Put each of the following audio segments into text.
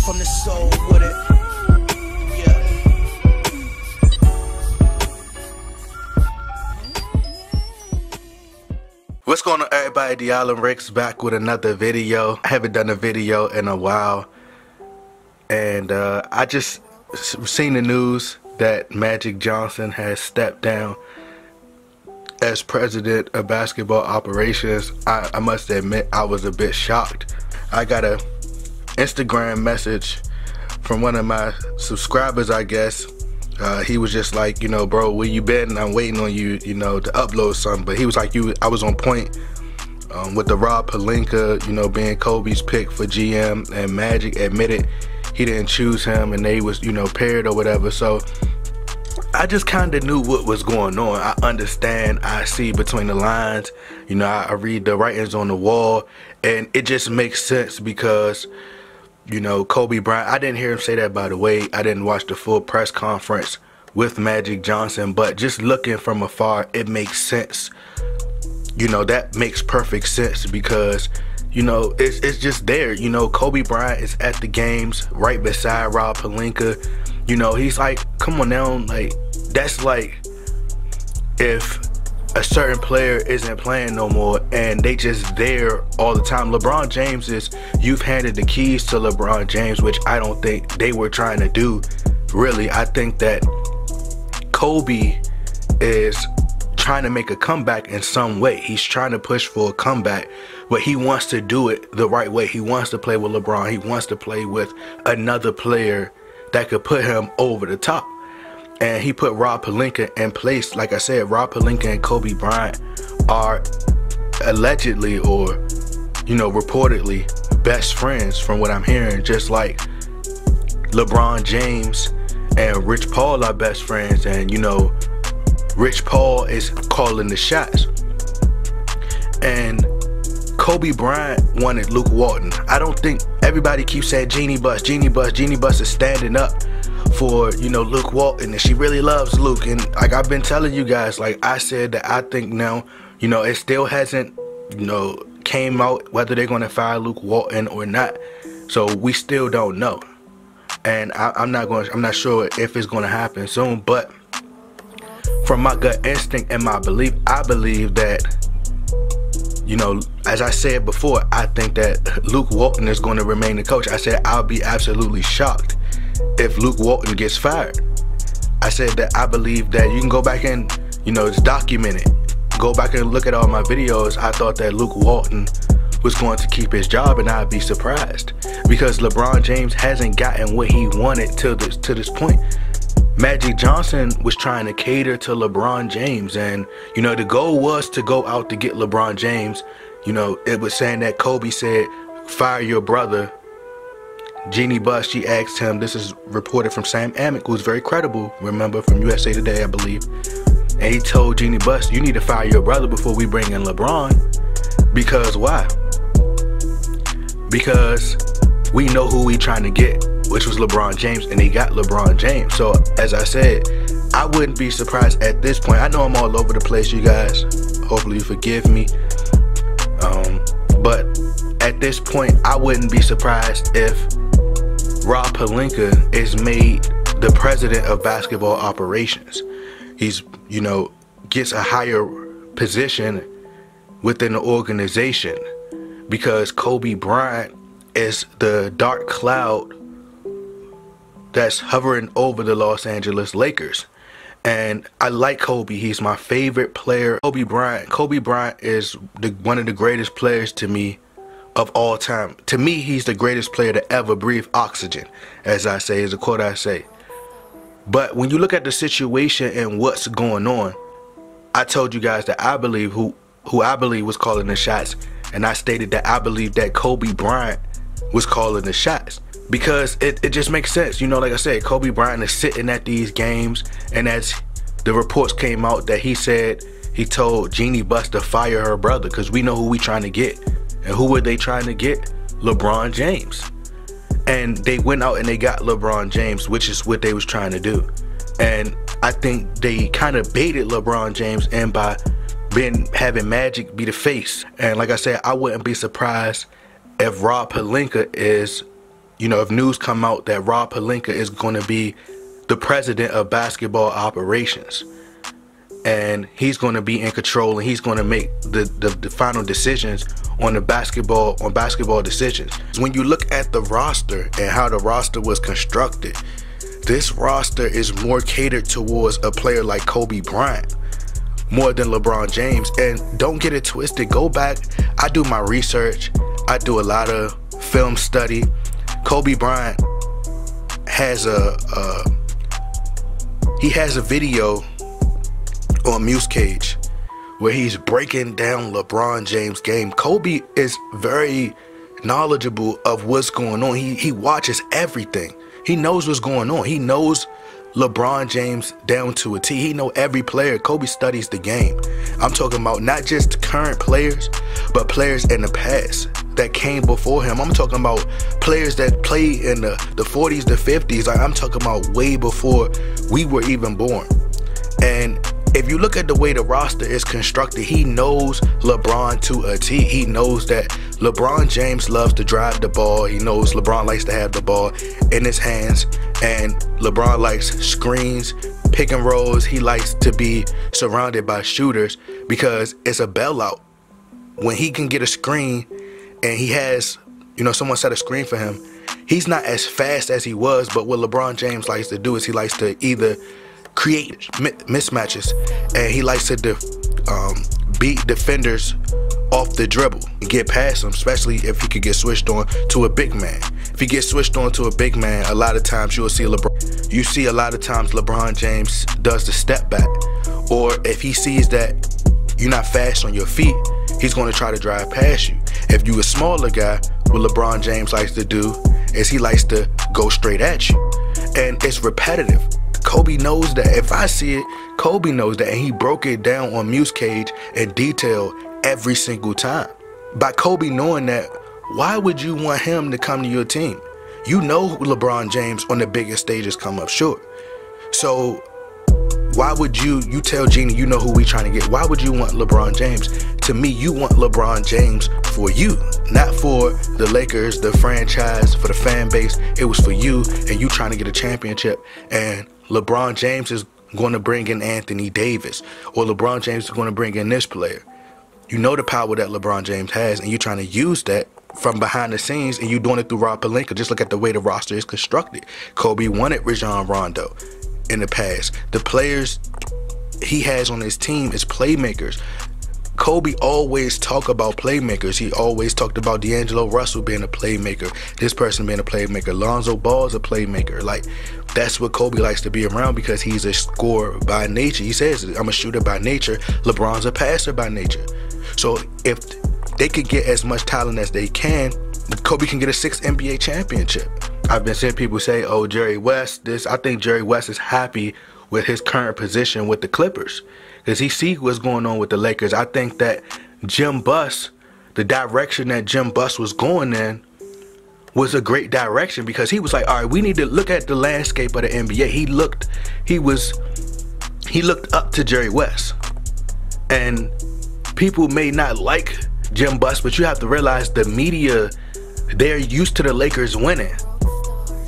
from the soul with it. Yeah. What's going on, everybody? The Island Rick's back with another video. I haven't done a video in a while, and I just seen the news that Magic Johnson has stepped down as president of basketball operations. I must admit, I was a bit shocked. I got a Instagram message from one of my subscribers, I guess. He was just like, you know, bro, where you been? I'm waiting on you, you know, to upload something. But he was like, I was on point with the Rob Pelinka, you know, being Kobe's pick for GM, and Magic admitted he didn't choose him, and they was, you know, paired or whatever. So I just kind of knew what was going on. I understand, I see between the lines, you know, I read the writings on the wall, and it just makes sense because, you know, Kobe Bryant, I didn't hear him say that, by the way. I didn't watch the full press conference with Magic Johnson, but just looking from afar, it makes sense. You know, that makes perfect sense because, you know, it's just there. You know, Kobe Bryant is at the games right beside Rob Pelinka. You know, he's like, come on now, like, that's like if a certain player isn't playing no more and they just there all the time. LeBron James you've handed the keys to LeBron James, which I don't think they were trying to do, really. I think that Kobe is trying to make a comeback in some way. He's trying to push for a comeback, but he wants to do it the right way. He wants to play with LeBron. He wants to play with another player that could put him over the top. And he put Rob Pelinka in place. Like I said, Rob Pelinka and Kobe Bryant are allegedly, or, you know, reportedly best friends from what I'm hearing. Just like LeBron James and Rich Paul are best friends, and, you know, Rich Paul is calling the shots. And Kobe Bryant wanted Luke Walton. I don't think, everybody keeps saying Jeannie Buss, Jeannie Buss. Jeannie Buss is standing up for, you know, Luke Walton, and she really loves Luke. And like I've been telling you guys, like I said, that I think now, you know, it still hasn't, you know, came out whether they're going to fire Luke Walton or not. So we still don't know. And I'm not sure if it's going to happen soon, but from my gut instinct and my belief, I believe that, you know, as I said before, I think that Luke Walton is going to remain the coach. I said I'll be absolutely shocked if Luke Walton gets fired. I said that I believe that, you can go back and, you know, it's documented. Go back and look at all my videos. I thought that Luke Walton was going to keep his job, and I'd be surprised because LeBron James hasn't gotten what he wanted to this point. Magic Johnson was trying to cater to LeBron James, and, you know, the goal was to go out to get LeBron James. You know, it was saying that Kobe said, fire your brother. Jeannie Buss, she asked him, this is reported from Sam Amick, who's very credible, remember, from USA Today, I believe. And he told Jeannie Buss, you need to fire your brother before we bring in LeBron. Because why? Because we know who we trying to get, which was LeBron James, and they got LeBron James. So, as I said, I wouldn't be surprised at this point. I know I'm all over the place, you guys. Hopefully you forgive me. But at this point, I wouldn't be surprised if Rob Pelinka is made the president of basketball operations. He's, you know, gets a higher position within the organization because Kobe Bryant is the dark cloud that's hovering over the Los Angeles Lakers. And I like Kobe. He's my favorite player. Kobe Bryant is one of the greatest players to me of all time. To me, he's the greatest player to ever breathe oxygen, as I say, is a quote I say. But when you look at the situation and what's going on, I told you guys that I believe who I believe was calling the shots, and I stated that I believe that Kobe Bryant was calling the shots. Because it just makes sense. You know, like I said, Kobe Bryant is sitting at these games, and as the reports came out that he said he told Jeannie Buss to fire her brother, because we know who we trying to get. And who were they trying to get? LeBron James. And they went out and they got LeBron James, which is what they was trying to do. And I think they kind of baited LeBron James in by having Magic be the face. And like I said, I wouldn't be surprised if Rob Pelinka is, you know, if news come out that Rob Pelinka is going to be the president of basketball operations, and he's going to be in control, and he's going to make the final decisions on basketball decisions. When you look at the roster and how the roster was constructed, this roster is more catered towards a player like Kobe Bryant more than LeBron James. And don't get it twisted, go back, I do my research, I do a lot of film study. Kobe Bryant has a video on Muse Cage where he's breaking down LeBron James' game. Kobe is very knowledgeable of what's going on. He watches everything. He knows what's going on. He knows LeBron James down to a T. He know every player. Kobe studies the game. I'm talking about not just current players, but players in the past that came before him. I'm talking about players that played in the 40s, the 50s. Like, I'm talking about way before we were even born. And if you look at the way the roster is constructed, he knows LeBron to a T. He knows that LeBron James loves to drive the ball. He knows LeBron likes to have the ball in his hands. And LeBron likes screens, pick and rolls. He likes to be surrounded by shooters because it's a bailout. When he can get a screen and he has, you know, someone set a screen for him, he's not as fast as he was. But what LeBron James likes to do is he likes to either create mismatches, and he likes to beat defenders off the dribble and get past them, especially if he could get switched on to a big man. If he gets switched on to a big man, a lot of times you'll see a lot of times LeBron James does the step back, or if he sees that you're not fast on your feet, he's going to try to drive past you. If you a smaller guy, what LeBron James likes to do is he likes to go straight at you, and it's repetitive. Kobe knows that. If I see it, Kobe knows that, and he broke it down on Muse Cage in detail every single time. By Kobe knowing that, why would you want him to come to your team? You know LeBron James on the biggest stages come up short. So why would you tell Genie, you know who we trying to get? Why would you want LeBron James? To me, you want LeBron James for you, not for the Lakers, the franchise, for the fan base. It was for you, and you trying to get a championship. And LeBron James is going to bring in Anthony Davis, or LeBron James is going to bring in this player. You know the power that LeBron James has, and you're trying to use that from behind the scenes, and you're doing it through Rob Pelinka. Just look at the way the roster is constructed. Kobe wanted Rajon Rondo in the past. The players he has on his team is playmakers. Kobe always talked about playmakers. He always talked about D'Angelo Russell being a playmaker, this person being a playmaker, Lonzo Ball's a playmaker. Like, that's what Kobe likes to be around, because he's a scorer by nature. He says, I'm a shooter by nature. LeBron's a passer by nature. So if they could get as much talent as they can, Kobe can get a 6th NBA championship. I've been seeing people say, oh, Jerry West, I think Jerry West is happy with his current position with the Clippers, because he sees what's going on with the Lakers. I think that Jim Buss, the direction that Jim Buss was going in, was a great direction, because he was like, all right, we need to look at the landscape of the NBA. He looked up to Jerry West. And people may not like Jim Buss, but you have to realize the media, they're used to the Lakers winning.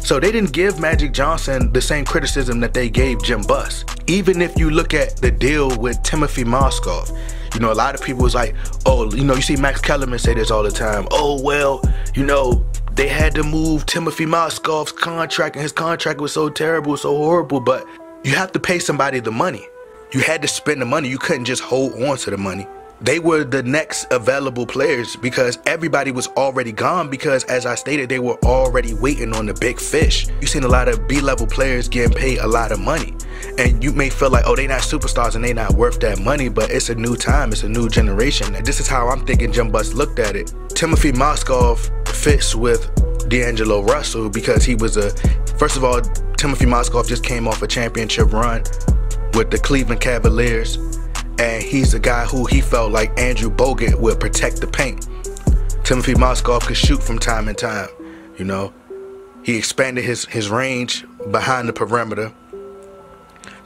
So they didn't give Magic Johnson the same criticism that they gave Jim Buss. Even if you look at the deal with Timothy Mozgov, you know, a lot of people was like, oh, you know, you see Max Kellerman say this all the time. Oh, well, you know, they had to move Timothy Mozgov's contract, and his contract was so terrible, so horrible. But you have to pay somebody the money. You had to spend the money. You couldn't just hold on to the money. They were the next available players, because everybody was already gone, because as I stated, they were already waiting on the big fish. You've seen a lot of B-level players getting paid a lot of money, and you may feel like, oh, they not superstars and they not worth that money, but it's a new time, it's a new generation. And this is how I'm thinking Jim Buss looked at it. Timothy Mozgov fits with D'Angelo Russell because he was first of all, Timothy Mozgov just came off a championship run with the Cleveland Cavaliers. And he's a guy who he felt like Andrew Bogut would protect the paint. Timothy Mozgov could shoot from time to time, you know. He expanded his range behind the perimeter.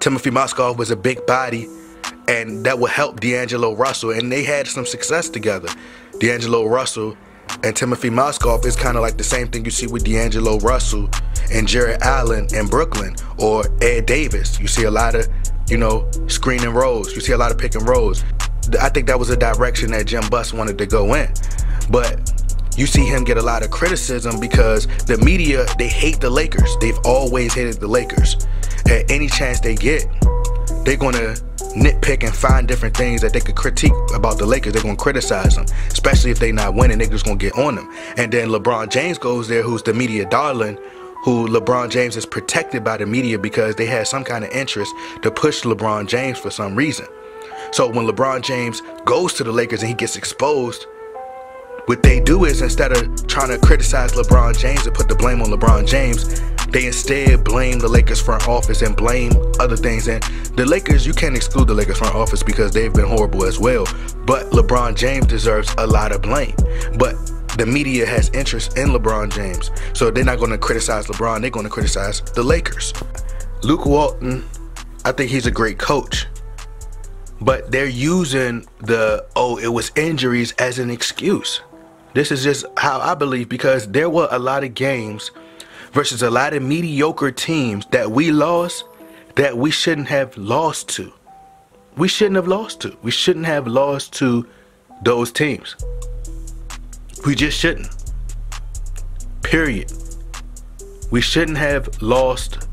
Timothy Mozgov was a big body, and that would help D'Angelo Russell, and they had some success together. D'Angelo Russell and Timothy Mozgov is kind of like the same thing you see with D'Angelo Russell and Jared Allen in Brooklyn, or Ed Davis. You see a lot of, you know, screen and rolls. You see a lot of pick and rolls. I think that was a direction that Jim Buss wanted to go in. But you see him get a lot of criticism because the media, they hate the Lakers. They've always hated the Lakers. At any chance they get, they're going to nitpick and find different things that they could critique about the Lakers. They're going to criticize them, especially if they're not winning. They're just going to get on them. And then LeBron James goes there, who's the media darling, who LeBron James is protected by the media because they had some kind of interest to push LeBron James for some reason. So when LeBron James goes to the Lakers and he gets exposed, what they do is, instead of trying to criticize LeBron James and put the blame on LeBron James, they instead blame the Lakers front office and blame other things. And the Lakers, you can't exclude the Lakers front office because they've been horrible as well. But LeBron James deserves a lot of blame. But the media has interest in LeBron James, so they're not going to criticize LeBron. They're going to criticize the Lakers. Luke Walton, I think he's a great coach. But they're using the, oh, it was injuries as an excuse. This is just how I believe, because there were a lot of games versus a lot of mediocre teams that we lost that we shouldn't have lost to. We shouldn't have lost to. We shouldn't have lost to those teams. We just shouldn't. Period. We shouldn't have lost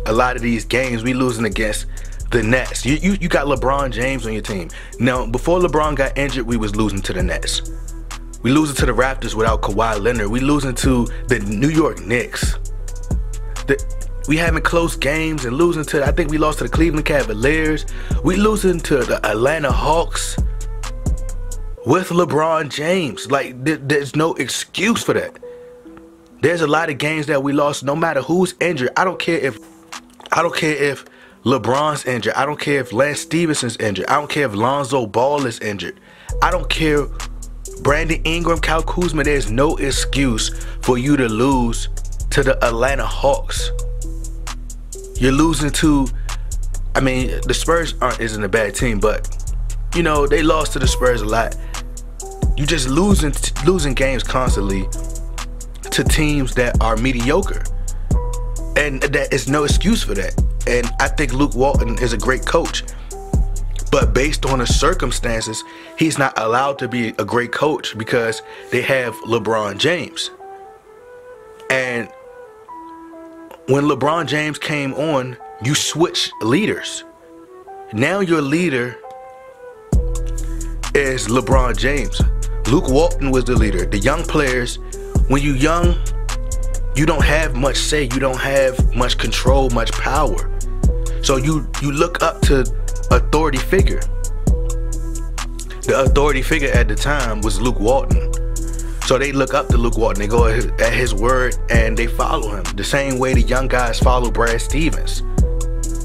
a lot of these games. We losing against the Nets. You got LeBron James on your team. Now, before LeBron got injured, we was losing to the Nets. We losing to the Raptors without Kawhi Leonard. We losing to the New York Knicks. We having close games and losing to, I think we lost to the Cleveland Cavaliers. We losing to the Atlanta Hawks with LeBron James. Like, there's no excuse for that. There's a lot of games that we lost no matter who's injured. I don't care if LeBron's injured. I don't care if Lance Stevenson's injured. I don't care if Lonzo Ball is injured. I don't care. Brandon Ingram, Kyle Kuzma, there's no excuse for you to lose to the Atlanta Hawks. You're losing to, I mean, the Spurs isn't a bad team, but, you know, they lost to the Spurs a lot. You just losing games constantly to teams that are mediocre. And that is no excuse for that. And I think Luke Walton is a great coach. But based on the circumstances, he's not allowed to be a great coach because they have LeBron James. And when LeBron James came on, you switch leaders. Now your leader is LeBron James. Luke Walton was the leader. The young players, when you're young, you don't have much say. You don't have much control, much power. So you look up to authority figure. The authority figure at the time was Luke Walton. So they look up to Luke Walton. They go at his word and they follow him. The same way the young guys follow Brad Stevens.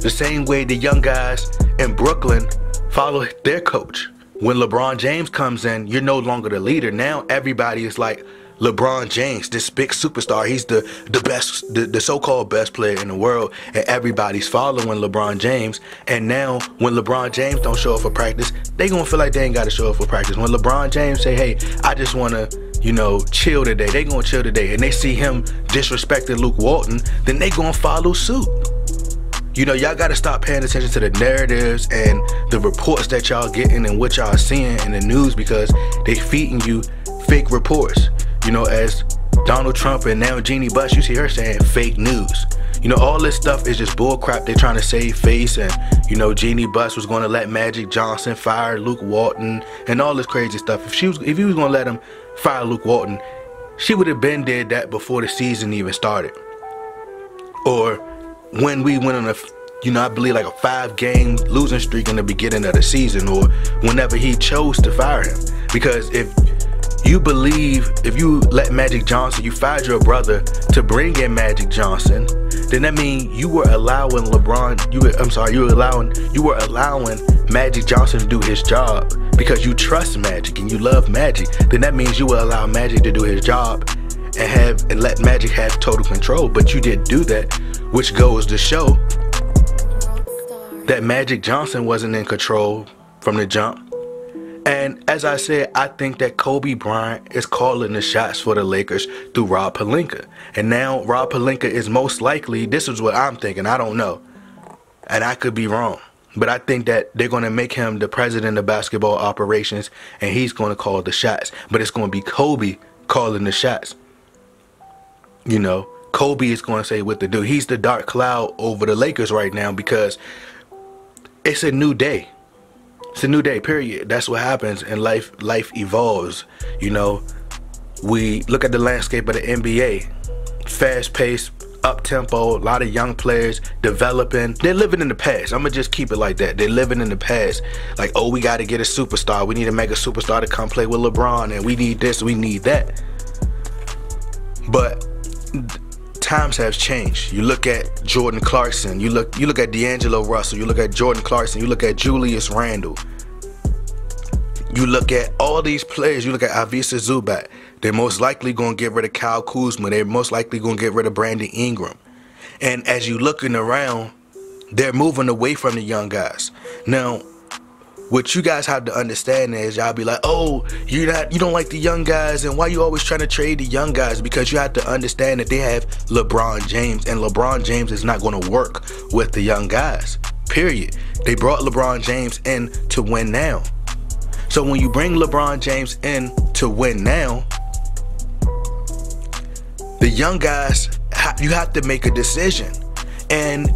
The same way the young guys in Brooklyn follow their coach. When LeBron James comes in, you're no longer the leader. Now everybody is like LeBron James, this big superstar. He's the best, the so-called best player in the world, and everybody's following LeBron James. And now when LeBron James don't show up for practice, they gonna feel like they ain't gotta show up for practice. When LeBron James say, hey, I just wanna, you know, chill today, they gonna chill today, and they see him disrespecting Luke Walton, then they gonna follow suit. You know, y'all gotta stop paying attention to the narratives and the reports that y'all getting and what y'all seeing in the news, because they feeding you fake reports. You know, as Donald Trump and now Jeannie Buss, you see her saying fake news. You know, all this stuff is just bull crap. They're trying to save face, and, you know, Jeannie Buss was going to let Magic Johnson fire Luke Walton and all this crazy stuff. If he was going to let him fire Luke Walton, she would have been did that before the season even started. Or when we went on a, you know, I believe like a 5-game losing streak in the beginning of the season, or whenever he chose to fire him. Because if you let Magic Johnson, you fired your brother to bring in Magic Johnson, then that means you were allowing you were allowing Magic Johnson to do his job because you trust Magic and you love Magic. Then that means you will allow Magic to do his job and let Magic have total control. But you didn't do that, which goes to show that Magic Johnson wasn't in control from the jump. And as I said, I think that Kobe Bryant is calling the shots for the Lakers through Rob Pelinka. And now Rob Pelinka is most likely, this is what I'm thinking, I don't know, and I could be wrong, but I think that they're going to make him the president of basketball operations, and he's going to call the shots. But it's going to be Kobe calling the shots. You know, Kobe is going to say what to do. He's the dark cloud over the Lakers right now because it's a new day. It's a new day, period. That's what happens in life. Life evolves. You know, we look at the landscape of the NBA. Fast-paced, up-tempo, a lot of young players developing. They're living in the past. I'm going to just keep it like that. They're living in the past. Like, oh, we got to get a superstar. We need to make a superstar to come play with LeBron, and we need this, we need that. But times have changed. You look at Jordan Clarkson, you look at D'Angelo Russell, you look at Jordan Clarkson, you look at Julius Randle, you look at all these players, you look at Ivica Zubac. They're most likely going to get rid of Kyle Kuzma. They're most likely going to get rid of Brandon Ingram. And as you looking around, they're moving away from the young guys. Now, what you guys have to understand is y'all be like, oh, you don't like the young guys, and why you always trying to trade the young guys? Because you have to understand that they have LeBron James, and LeBron James is not going to work with the young guys, period. They brought LeBron James in to win now. So when you bring LeBron James in to win now, the young guys, you have to make a decision. And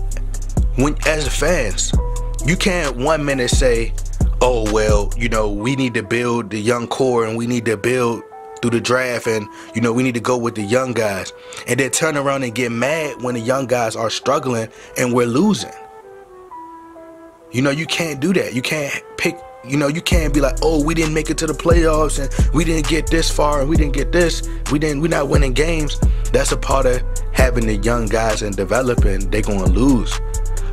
when, as fans, you can't 1 minute say, oh, well, you know, we need to build the young core and we need to build through the draft and, you know, we need to go with the young guys. And then turn around and get mad when the young guys are struggling and we're losing. You know, you can't do that. You can't pick, you know, you can't be like, oh, we didn't make it to the playoffs and we didn't get this far and we didn't get this. We're not winning games. That's a part of having the young guys and developing. They're going to lose.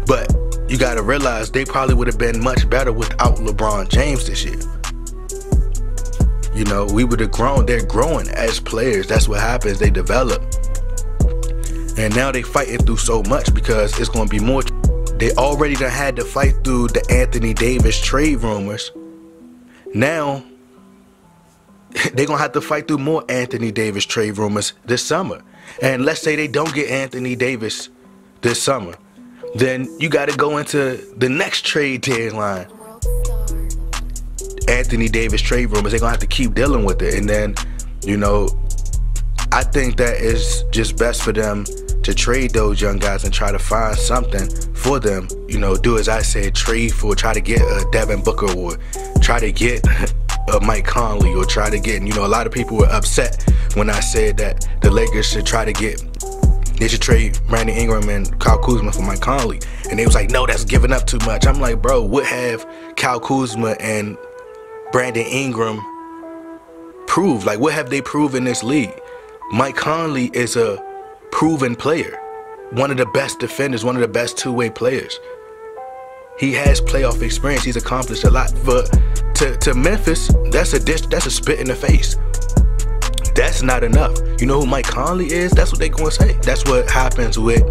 But you got to realize they probably would have been much better without LeBron James this year. You know, we would have grown. They're growing as players. That's what happens. They develop. And now they fighting through so much because it's going to be more. They already done had to fight through the Anthony Davis trade rumors. Now, they're going to have to fight through more Anthony Davis trade rumors this summer. And let's say they don't get Anthony Davis this summer. Then you got to go into the next trade deadline. Anthony Davis trade rumors, they're going to have to keep dealing with it. And then, you know, I think that is just best for them to trade those young guys and try to find something for them. You know, do as I said, trade for, try to get a Devin Booker or try to get a Mike Conley or try to get, you know, a lot of people were upset when I said that the Lakers should try to get, they should trade Brandon Ingram and Kyle Kuzma for Mike Conley. And they was like, no, that's giving up too much. I'm like, bro, what have Kyle Kuzma and Brandon Ingram proved? Like, what have they proved in this league? Mike Conley is a proven player, one of the best defenders, one of the best two-way players. He has playoff experience. He's accomplished a lot. But to Memphis, that's a spit in the face. That's not enough. You know who Mike Conley is? That's what they're going to say. That's what happens with,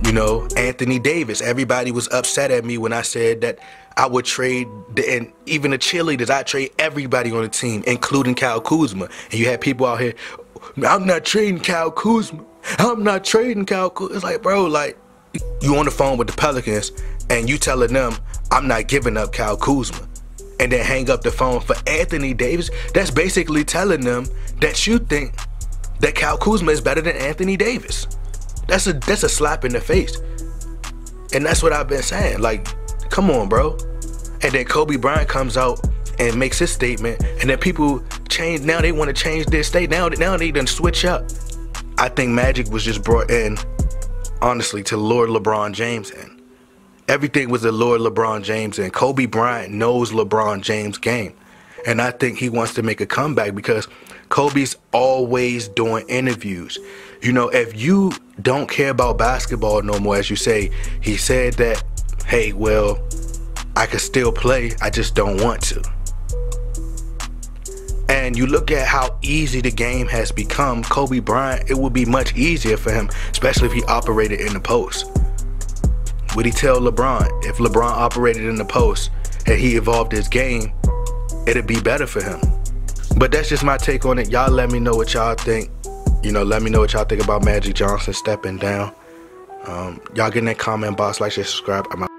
you know, Anthony Davis. Everybody was upset at me when I said that I would trade, and even the cheerleaders, I trade everybody on the team, including Kyle Kuzma. And you had people out here, I'm not trading Kyle Kuzma. I'm not trading Kyle Kuzma. It's like, bro, like, you on the phone with the Pelicans, and you telling them, I'm not giving up Kyle Kuzma. And then hang up the phone for Anthony Davis. That's basically telling them that you think that Kyle Kuzma is better than Anthony Davis. That's a slap in the face. And that's what I've been saying. Like, come on, bro. And then Kobe Bryant comes out and makes his statement, and then people change. Now they want to change their state. Now they done switch up. I think Magic was just brought in, honestly, to lure LeBron James in. Everything was to lure LeBron James in. Kobe Bryant knows LeBron James' game. And I think he wants to make a comeback because Kobe's always doing interviews. You know, if you don't care about basketball no more, as you say, he said that, hey, well, I could still play, I just don't want to. And you look at how easy the game has become. Kobe Bryant, it would be much easier for him, especially if he operated in the post. Would he tell LeBron, if LeBron operated in the post and he evolved his game, it'd be better for him. But that's just my take on it. Y'all let me know what y'all think. You know, let me know what y'all think about Magic Johnson stepping down. Y'all get in that comment box, like, share, subscribe. I'm out.